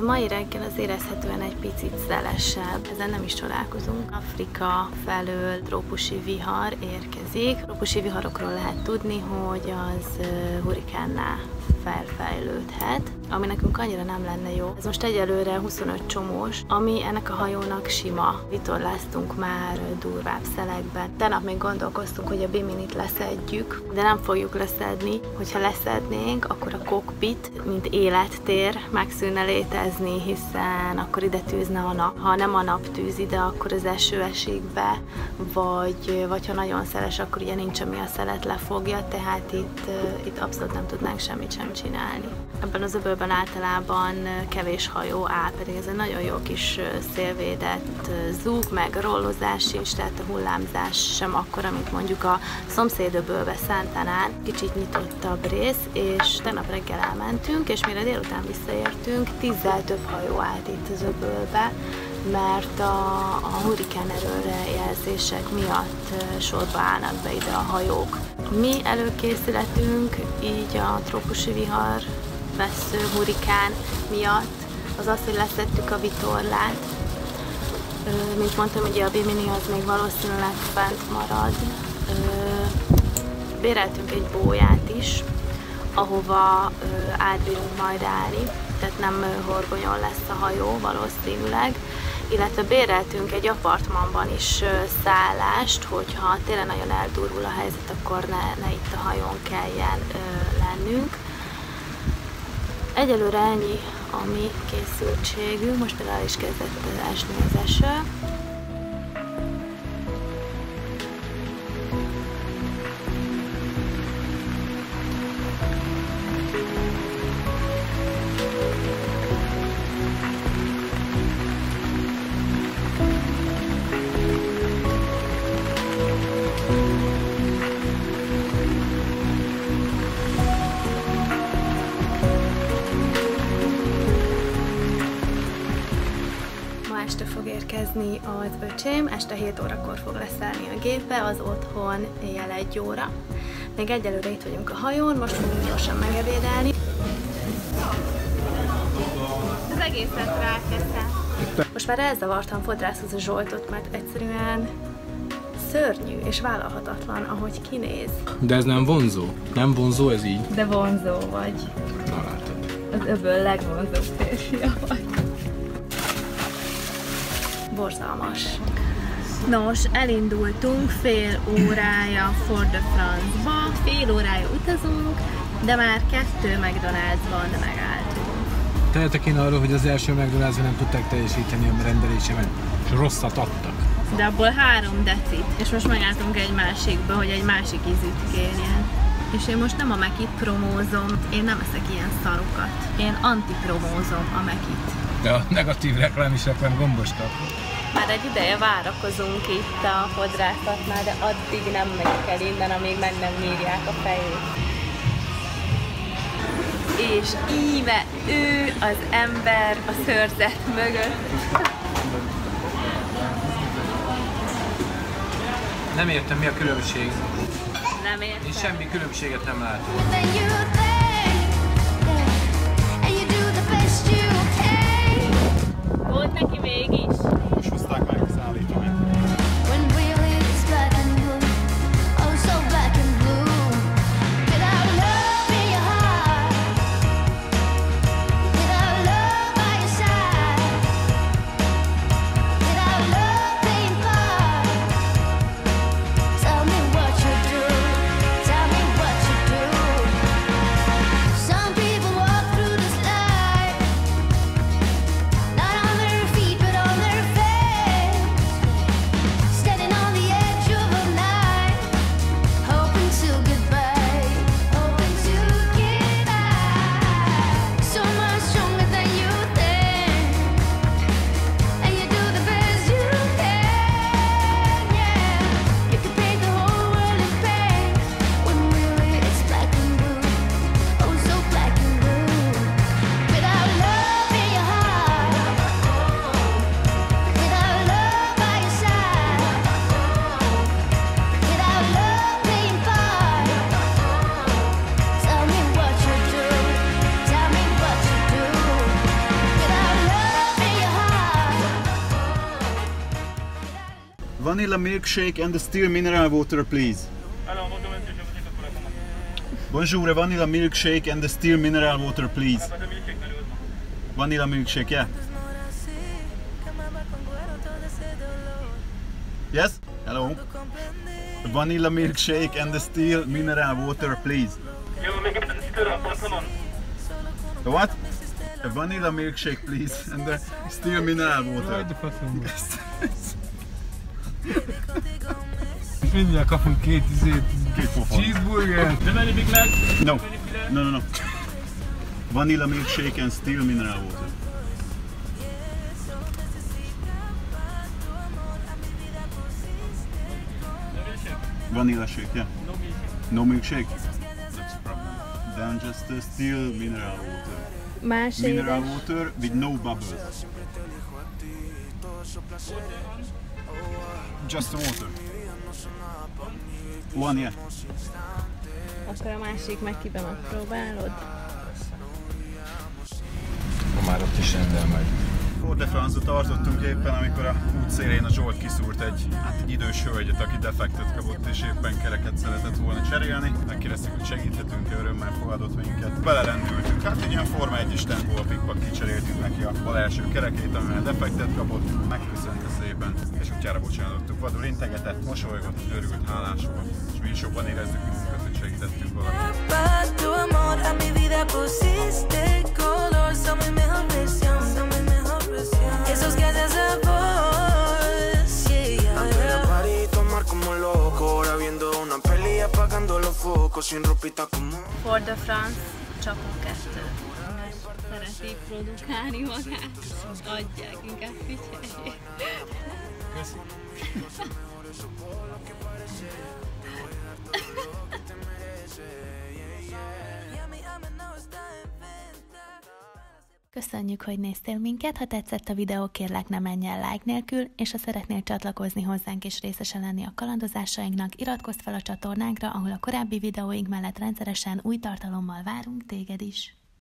mai reggel az érezhetően egy picit szelesebb, ezen nem is csodálkozunk. Afrika felől trópusi vihar érkezik. Trópusi viharokról lehet tudni, hogy az hurikánná felfejlődhet, ami nekünk annyira nem lenne jó. Ez most egyelőre 25 csomós, ami ennek a hajónak sima. Vitorláztunk már durvább szelekben. Tegnap még gondolkoztunk, hogy a Biminit leszedjük, de nem fogjuk leszedni. Hogyha leszednénk, akkor a kokpit, mint élettér megszűnne létezni, hiszen akkor ide tűzne a nap. Ha nem a nap tűz ide, akkor az eső esik be, vagy ha nagyon szeles, akkor ugye nincs, ami a szelet lefogja, tehát itt abszolút nem tudnánk semmit sem csinálni. Ebben az öbölben általában kevés hajó áll, pedig ez egy nagyon jó kis szélvédett zúg, meg rollozás is, tehát a hullámzás sem akkora, mint mondjuk a szomszédöbölbe Santánán. Kicsit nyitottabb rész, és tegnap reggel elmentünk, és mire délután visszaértünk, 10-zel több hajó állt itt az öbölbe, mert a hurikán erőrejelzések miatt sorba állnak be ide a hajók. Mi előkészületünk így a trópusi vihar vesző hurikán miatt az az, hogy leszettük a vitorlát. Mint mondtam, ugye a Bimini az még valószínűleg fent marad. Béreltünk egy bóját is, ahova átbírunk majd állni, tehát nem horgonyon lesz a hajó valószínűleg, illetve béreltünk egy apartmanban is szállást, hogyha tényleg nagyon eldurul a helyzet, akkor ne itt a hajón kelljen lennünk. Egyelőre ennyi a mi készültségünk, most például el is kezdett esni az eső. Este fog érkezni az öcsém, este 7 órakor fog leszállni a gépbe, az otthon éjjel 1 óra. Még egyelőre itt vagyunk a hajón, most fogunk gyorsan megebédelni. Az egészet rákeszem. Most már elzavartam Fodrászhoz a Zsoltot, mert egyszerűen szörnyű és vállalhatatlan, ahogy kinéz. De ez nem vonzó? Nem vonzó ez így? De vonzó vagy. Na látod. Az öböl legvonzóbb férfia vagy. Borzalmas. Nos, elindultunk fél órája Fort de France-ba, fél órája utazunk, de már 2 McDonald'sban megálltunk. Tehetek én arról, hogy az első McDonald'sban nem tudták teljesíteni a rendelésemet, és rosszat adtak. De abból 3 decit, és most megálltunk egy másikba, hogy egy másik ízűt kérjen. És én most nem a Mekit promózom, én nem eszek ilyen szarokat. Én antipromózom a Mekit. De a negatív reklám is reklám gomboska. Már egy ideje várakozunk itt a fodrászatnál, de addig nem megyek el innen, amíg meg nem nyírják a fejét. És íme ő az ember a szőrzet mögött. Nem értem, mi a különbség. Nem értem. Én semmi különbséget nem látom. Volt neki mégis. Most hozták meg, szállítom én. Some people walk through this life, not on their feet but on vanilla milkshake and the still mineral water, please. Bonjour, a vanilla milkshake and the still mineral water, please. Vanilla milkshake, yeah. Yes? Hello? A vanilla milkshake and the still mineral water, please. The what? A vanilla milkshake, please, and the still mineral water. Mindjárt kapunk két pofon. Cheeseburger. Big Mac? No. Vanilla milkshake and still mineral water. Vanilla shake, yeah. No milkshake? That's a problem. Then just a still mineral water. Mineral water with no bubbles. Just the water. One, yeah. Akkor a másik meg kibe megpróbálod? Már ott is rendel meg. Ford de France-ot tartottunk éppen, amikor a útszélén a Zsolt kiszúrt egy idős hölgyet, aki defektet kapott és éppen kereket szeretett volna cserélni. Megkérdeztük, hogy segíthetünk-e, örömmel fogadott minket. Belerendültünk, hát egy ilyen Forma 1-es tempóval pikpak kicseréltük neki a bal első kerekét, amivel defektet kapott. Megköszönte szépen, és útjára bocsánattuk. Vadul integetett, mosolygott, örült, hálás volt. És mi is jobban érezzük magunkat, hogy segítettünk valamit. Esos que haces a voz, yeah. Antes de party tomar como loco, ahora viendo una peli apagando los focos sin ropita como. Ford de France, csapunk 2. Szeretik produkálni magát, adják, inkább figyeljék. Köszönjük, hogy néztél minket, ha tetszett a videó, kérlek ne menj el like nélkül, és ha szeretnél csatlakozni hozzánk és részesen lenni a kalandozásainknak, iratkozz fel a csatornánkra, ahol a korábbi videóink mellett rendszeresen új tartalommal várunk téged is.